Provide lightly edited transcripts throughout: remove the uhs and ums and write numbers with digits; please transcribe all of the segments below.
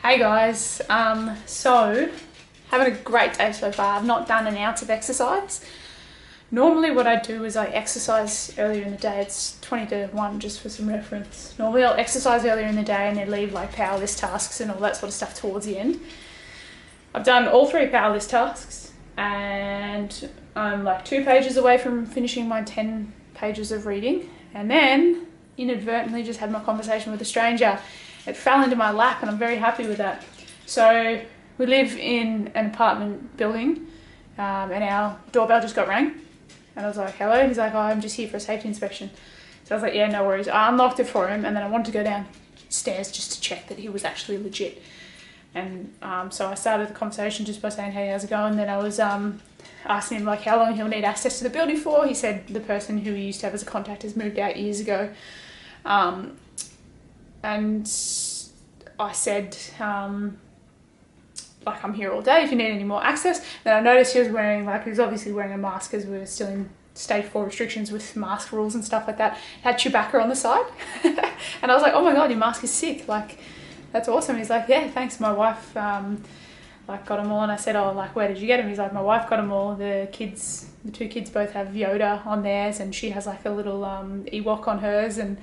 Hey guys, so having a great day so far. I've not done an ounce of exercise. Normally what I do is I exercise earlier in the day. It's 20 to 1 just for some reference. Normally I'll exercise earlier in the day and then leave like power list tasks and all that sort of stuff towards the end. I've done all 3 power list tasks and I'm like 2 pages away from finishing my 10 pages of reading, and then inadvertently just had my conversation with a stranger. It fell into my lap and I'm very happy with that. So we live in an apartment building and our doorbell just got rang and I was like, hello. He's like, oh, I'm just here for a safety inspection. So I was like, yeah, no worries. I unlocked it for him and then I wanted to go downstairs just to check that he was actually legit. And so I started the conversation just by saying, hey, how's it going? Then I was asking him like how long he'll need access to the building for. He said the person who he used to have as a contact has moved out years ago. And I said, like, I'm here all day if you need any more access. Then I noticed he was obviously wearing a mask because we were still in stage 4 restrictions with mask rules and stuff like that. It had Chewbacca on the side. And I was like, oh my God, your mask is sick. Like, that's awesome. He's like, yeah, thanks. My wife, got them all. And I said, oh, like, where did you get them? He's like, my wife got them all. The 2 kids both have Yoda on theirs and she has like a little Ewok on hers. And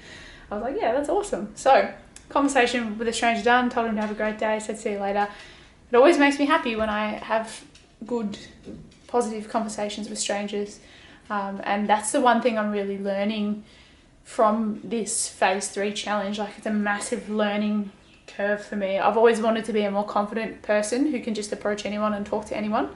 I was like, yeah, that's awesome. So conversation with a stranger done, told him to have a great day, said see you later. It always makes me happy when I have good, positive conversations with strangers. And that's the one thing I'm really learning from this phase 3 challenge. Like, it's a massive learning curve for me. I've always wanted to be a more confident person who can just approach anyone and talk to anyone.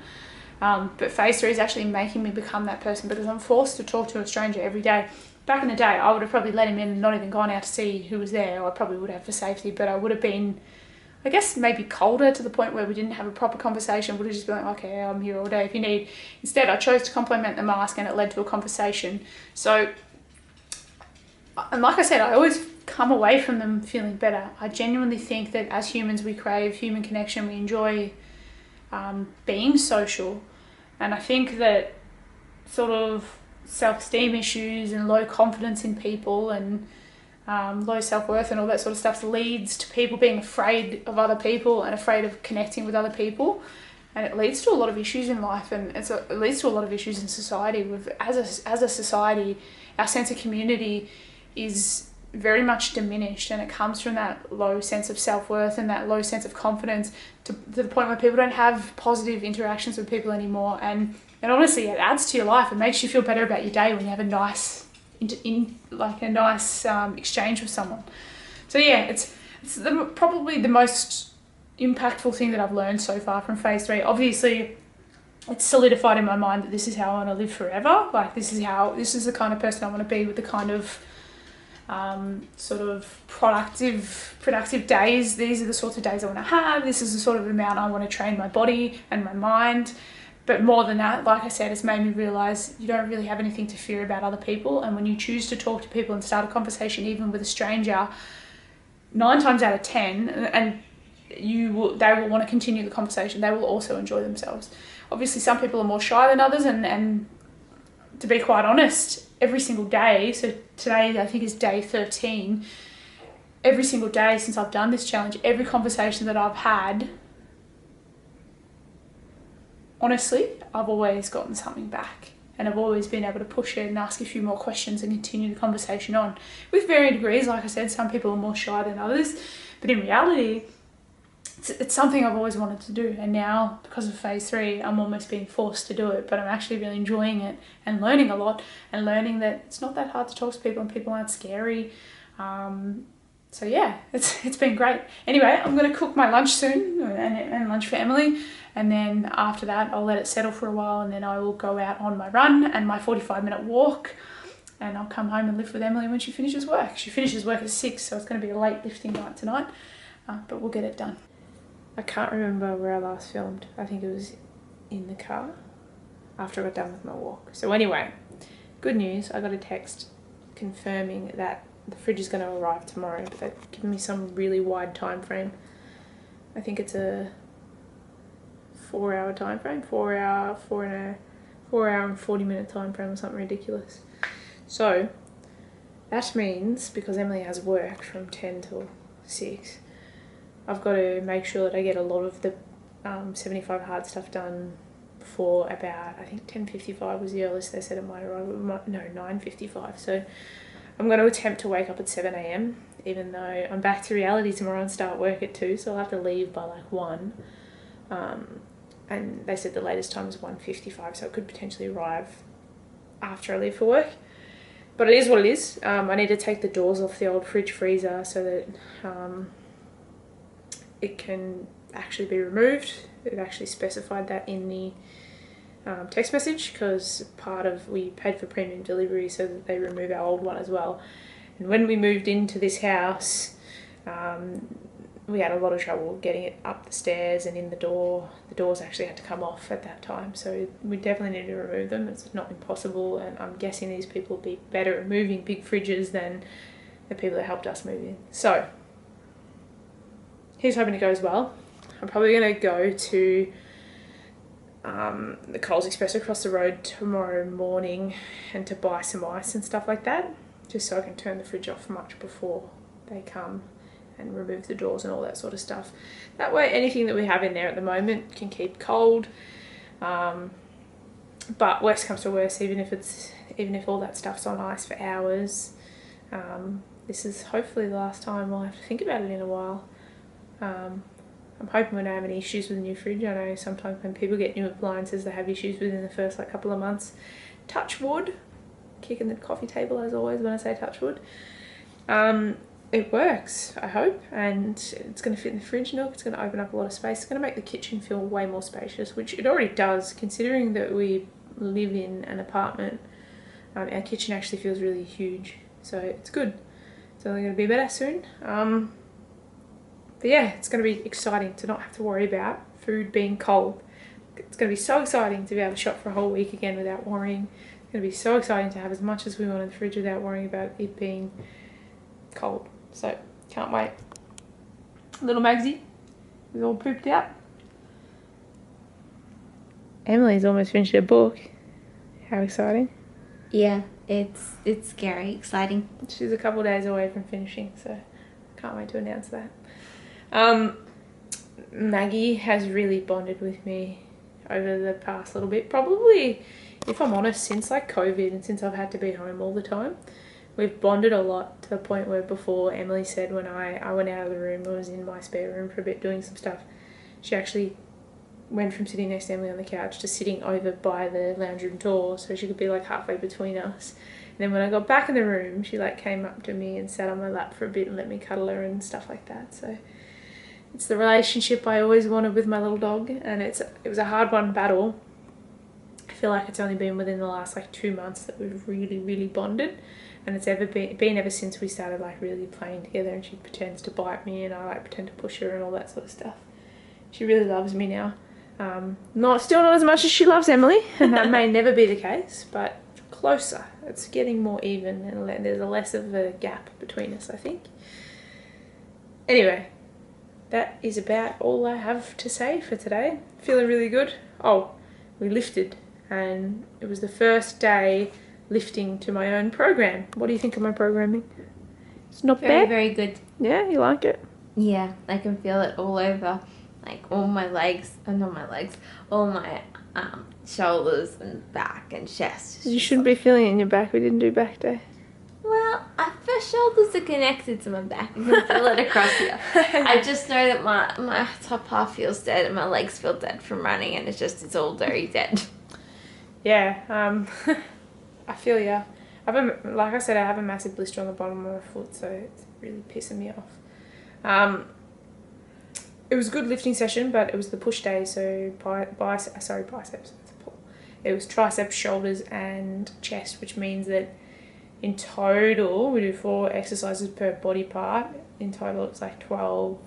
But phase 3 is actually making me become that person because I'm forced to talk to a stranger every day. Back in the day, I would have probably let him in and not even gone out to see who was there, or I probably would have for safety, but I would have been, I guess, maybe colder to the point where we didn't have a proper conversation. Would have just been like, okay, I'm here all day if you need. Instead, I chose to compliment the mask and it led to a conversation. So, and like I said, I always come away from them feeling better. I genuinely think that as humans, we crave human connection. We enjoy being social. And I think that sort of self-esteem issues and low confidence in people and low self-worth and all that sort of stuff leads to people being afraid of other people and afraid of connecting with other people, and it leads to a lot of issues in life, and it leads to a lot of issues in society. As a society, our sense of community is very much diminished, and it comes from that low sense of self-worth and that low sense of confidence to the point where people don't have positive interactions with people anymore. And honestly, it adds to your life. It makes you feel better about your day when you have a nice exchange with someone. So yeah, it's probably the most impactful thing that I've learned so far from phase 3. Obviously, it's solidified in my mind that this is how I want to live forever. Like, this is the kind of person I want to be, with the kind of sort of productive days. These are the sorts of days I want to have. This is the sort of amount I want to train my body and my mind. But more than that, like I said, it's made me realise you don't really have anything to fear about other people. And when you choose to talk to people and start a conversation, even with a stranger, 9 times out of 10, and they will want to continue the conversation. They will also enjoy themselves. Obviously, some people are more shy than others, and to be quite honest, every single day, so today I think is day 13, every single day since I've done this challenge, every conversation that I've had, honestly, I've always gotten something back, and I've always been able to push it and ask a few more questions and continue the conversation on. With varying degrees, like I said, some people are more shy than others, but in reality, it's something I've always wanted to do. And now, because of phase 3, I'm almost being forced to do it, but I'm actually really enjoying it and learning a lot, and learning that it's not that hard to talk to people and people aren't scary. So yeah, it's been great. Anyway, I'm going to cook my lunch soon and lunch for Emily. And then after that, I'll let it settle for a while, and then I will go out on my run and my 45-minute walk, and I'll come home and live with Emily when she finishes work. She finishes work at 6, so it's going to be a late lifting night tonight, but we'll get it done. I can't remember where I last filmed. I think it was in the car after I got done with my walk. So anyway, good news. I got a text confirming that the fridge is going to arrive tomorrow, but they've given me some really wide time frame. I think it's a 4-hour time frame, 4 hour and 40-minute time frame or something ridiculous. So that means, because Emily has work from 10 till 6, I've got to make sure that I get a lot of the 75 hard stuff done before about, I think 10:55 was the earliest they said it might arrive. No, 9:55. So I'm going to attempt to wake up at 7 a.m, even though I'm back to reality tomorrow and start work at 2, so I'll have to leave by like 1. And they said the latest time is 1:55, so it could potentially arrive after I leave for work. But it is what it is. I need to take the doors off the old fridge freezer so that it can actually be removed. It actually specified that in the text message, because we paid for premium delivery so that they remove our old one as well. And when we moved into this house, we had a lot of trouble getting it up the stairs and in the door. The doors actually had to come off at that time, so we definitely need to remove them. It's not impossible, and I'm guessing these people will be better at moving big fridges than the people that helped us move in. So here's hoping it goes well. I'm probably going to go to the Coles Express across the road tomorrow morning and to buy some ice and stuff like that, just so I can turn the fridge off much before they come and remove the doors and all that sort of stuff. That way anything that we have in there at the moment can keep cold. But worst comes to worst, even if all that stuff's on ice for hours, this is hopefully the last time I'll have to think about it in a while. I'm hoping we don't have any issues with the new fridge. I know sometimes when people get new appliances, they have issues within the first couple of months. Touch wood. Kicking the coffee table as always when I say touch wood. It works, I hope, and it's going to fit in the fridge nook. It's going to open up a lot of space. It's going to make the kitchen feel way more spacious, which it already does, considering that we live in an apartment. Our kitchen actually feels really huge, so it's good. It's only going to be better soon. But yeah, it's going to be exciting to not have to worry about food being cold. It's going to be so exciting to be able to shop for a whole week again without worrying. It's going to be so exciting to have as much as we want in the fridge without worrying about it being cold. So, can't wait. Little Magsy is all pooped out. Emily's almost finished her book. How exciting. Yeah, it's scary, exciting. She's a couple of days away from finishing, so can't wait to announce that. Maggie has really bonded with me over the past little bit. Probably, if I'm honest, since COVID and since I've had to be home all the time. We've bonded a lot to the point where before Emily said when I went out of the room, I was in my spare room for a bit doing some stuff, she actually went from sitting next to Emily on the couch to sitting over by the lounge room door so she could be halfway between us. And then when I got back in the room, she came up to me and sat on my lap for a bit and let me cuddle her and stuff like that. So it's the relationship I always wanted with my little dog, and it was a hard-won battle. I feel like it's only been within the last 2 months that we've really, really bonded. And it's been ever since we started really playing together, and she pretends to bite me and I pretend to push her and all that sort of stuff. She really loves me now. Still not as much as she loves Emily, and that may never be the case, but closer. It's getting more even, and there's less of a gap between us, I think. Anyway, that is about all I have to say for today. Feeling really good. Oh, we lifted, and it was the first day lifting to my own program. What do you think of my programming? It's not bad. Very good. Yeah, you like it? Yeah, I can feel it all over, all my legs, not my legs, all my shoulders and back and chest. You shouldn't be feeling it in your back. We didn't do back day. Well, my shoulders are connected to my back. I can feel it across here. I just know that my top half feels dead and my legs feel dead from running, and it's all very dead. Yeah, I feel ya. Like I said, I have a massive blister on the bottom of my foot, so it's really pissing me off. It was a good lifting session, but it was the push day, so biceps. That's a pull. It was triceps, shoulders, and chest, which means that in total we do 4 exercises per body part. In total, it's 12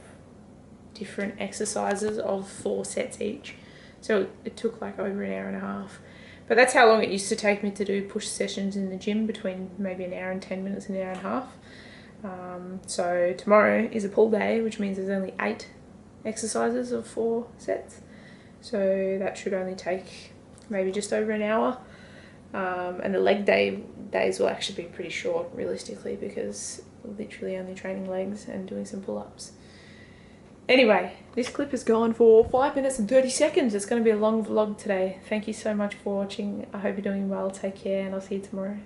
different exercises of 4 sets each. So it took over an hour and a half. But that's how long it used to take me to do push sessions in the gym, between maybe an hour and 10 minutes and an hour and a half. So tomorrow is a pull day, which means there's only 8 exercises of 4 sets. So that should only take maybe just over an hour. And the leg days will actually be pretty short, realistically, because we're literally only training legs and doing some pull-ups. Anyway, this clip has gone for 5 minutes and 30 seconds. It's going to be a long vlog today. Thank you so much for watching. I hope you're doing well. Take care, and I'll see you tomorrow.